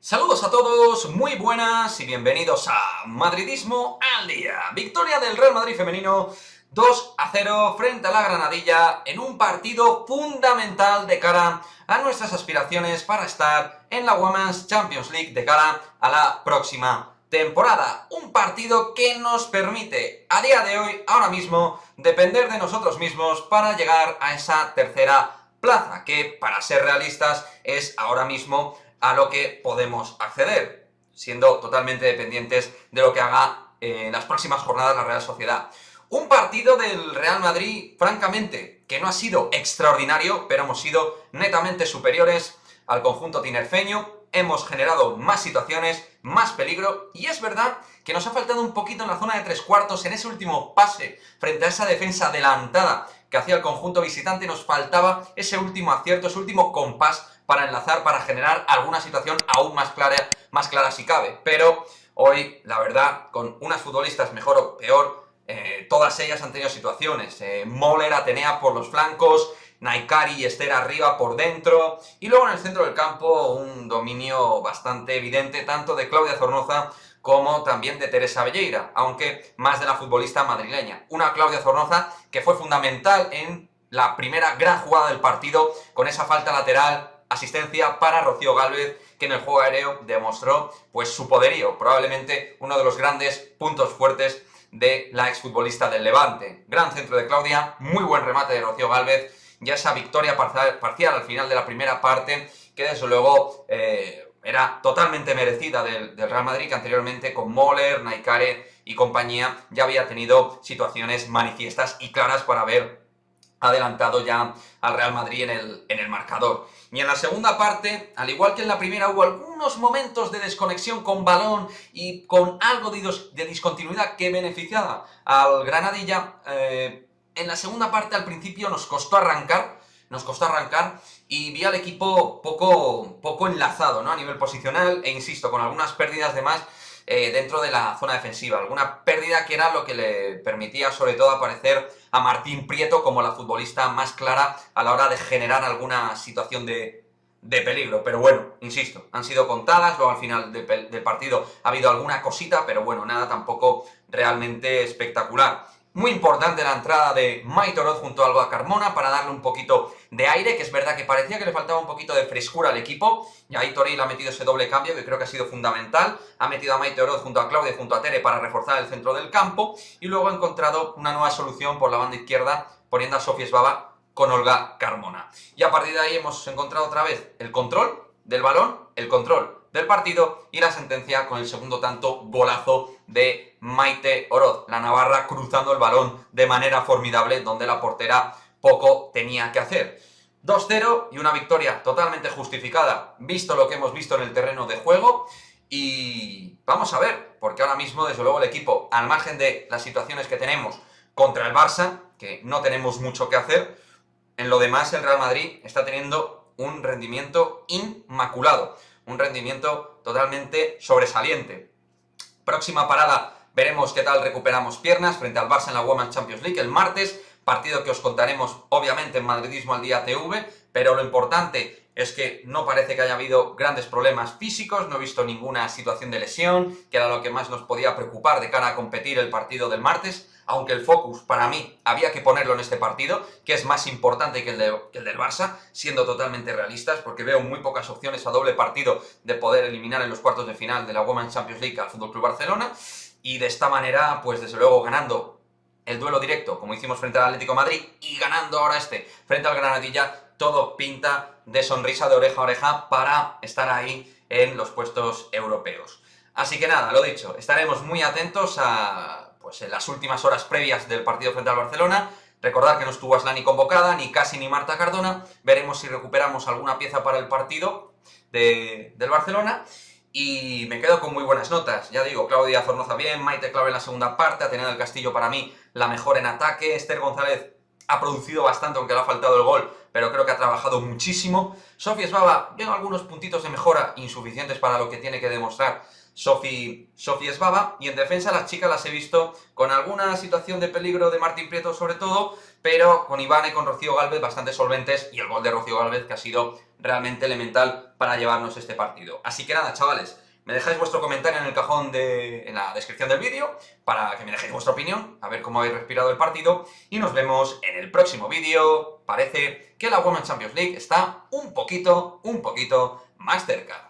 Saludos a todos, muy buenas y bienvenidos a Madridismo al Día. Victoria del Real Madrid femenino 2-0 frente a la Granadilla en un partido fundamental de cara a nuestras aspiraciones para estar en la Women's Champions League de cara a la próxima temporada. Un partido que nos permite a día de hoy, ahora mismo, depender de nosotros mismos para llegar a esa tercera plaza, que para ser realistas es ahora mismo a lo que podemos acceder, siendo totalmente dependientes de lo que haga en las próximas jornadas la Real Sociedad. Un partido del Real Madrid, francamente, que no ha sido extraordinario, pero hemos sido netamente superiores al conjunto tinerfeño, hemos generado más situaciones, más peligro, y es verdad que nos ha faltado un poquito en la zona de tres cuartos, en ese último pase, frente a esa defensa adelantada que hacía el conjunto visitante, nos faltaba ese último acierto, ese último compás para enlazar, para generar alguna situación aún más clara si cabe. Pero hoy, la verdad, con unas futbolistas mejor o peor, todas ellas han tenido situaciones. Moller, Atenea por los flancos, Naikari y Esther arriba por dentro, y luego en el centro del campo un dominio bastante evidente tanto de Claudia Zornoza como también de Teresa Velleira, aunque más de la futbolista madrileña. Una Claudia Zornoza que fue fundamental en la primera gran jugada del partido, con esa falta lateral, asistencia para Rocío Gálvez, que en el juego aéreo demostró pues su poderío, probablemente uno de los grandes puntos fuertes de la exfutbolista del Levante. Gran centro de Claudia, muy buen remate de Rocío Gálvez, ya esa victoria parcial al final de la primera parte, que desde luego era totalmente merecida del Real Madrid, que anteriormente con Moller, Naikare y compañía ya había tenido situaciones manifiestas y claras para haber adelantado ya al Real Madrid en el marcador. Y en la segunda parte, al igual que en la primera, hubo algunos momentos de desconexión con balón y con algo de discontinuidad que beneficiaba al Granadilla. En la segunda parte, al principio, nos costó arrancar y vi al equipo poco enlazado, ¿no? A nivel posicional, e insisto, con algunas pérdidas de más dentro de la zona defensiva. Alguna pérdida que era lo que le permitía sobre todo aparecer a Martín Prieto como la futbolista más clara a la hora de generar alguna situación de peligro. Pero bueno, insisto, han sido contadas, luego al final del partido ha habido alguna cosita, pero bueno, nada tampoco realmente espectacular. Muy importante la entrada de Maite Oroz junto a Alba Carmona para darle un poquito de aire, que es verdad que parecía que le faltaba un poquito de frescura al equipo, y ahí Toril ha metido ese doble cambio que creo que ha sido fundamental, ha metido a Maite Oroz junto a Claudia y junto a Tere para reforzar el centro del campo, y luego ha encontrado una nueva solución por la banda izquierda, poniendo a Sofía Esbaba con Olga Carmona. Y a partir de ahí hemos encontrado otra vez el control del balón, el control del partido y la sentencia con el segundo tanto golazo de Maite Oroz, la navarra cruzando el balón de manera formidable donde la portera poco tenía que hacer. 2-0 y una victoria totalmente justificada, visto lo que hemos visto en el terreno de juego, y vamos a ver, porque ahora mismo desde luego el equipo, al margen de las situaciones que tenemos contra el Barça, que no tenemos mucho que hacer, en lo demás el Real Madrid está teniendo un rendimiento inmaculado, un rendimiento totalmente sobresaliente. Próxima parada, veremos qué tal recuperamos piernas frente al Barça en la Women's Champions League el martes, partido que os contaremos obviamente en Madridismo al Día TV, pero lo importante es que no parece que haya habido grandes problemas físicos, no he visto ninguna situación de lesión, que era lo que más nos podía preocupar de cara a competir el partido del martes, aunque el focus para mí había que ponerlo en este partido, que es más importante que el del Barça, siendo totalmente realistas, porque veo muy pocas opciones a doble partido de poder eliminar en los cuartos de final de la Women's Champions League al FC Barcelona, y de esta manera, pues desde luego ganando el duelo directo, como hicimos frente al Atlético de Madrid, y ganando ahora frente al Granadilla, todo pinta de sonrisa de oreja a oreja para estar ahí en los puestos europeos. Así que nada, lo dicho, estaremos muy atentos pues en las últimas horas previas del partido frente al Barcelona. Recordad que no estuvo Aslani convocada, ni Casi ni Marta Cardona. Veremos si recuperamos alguna pieza para el partido del Barcelona. Y me quedo con muy buenas notas. Ya digo, Claudia Zornoza bien, Maite clave en la segunda parte, Atenea del Castillo para mí la mejor en ataque, Esther González ha producido bastante aunque le ha faltado el gol, pero creo que ha trabajado muchísimo. Sofía Esbaba, veo algunos puntitos de mejora insuficientes para lo que tiene que demostrar, Sofi Esbaba, y en defensa las chicas las he visto con alguna situación de peligro de Martín Prieto sobre todo, pero con Iván y con Rocío Gálvez bastante solventes, y el gol de Rocío Gálvez que ha sido realmente elemental para llevarnos este partido. Así que nada, chavales, me dejáis vuestro comentario en el cajón en la descripción del vídeo, para que me dejéis vuestra opinión, a ver cómo habéis respirado el partido, y nos vemos en el próximo vídeo. Parece que la Women's Champions League está un poquito más cerca.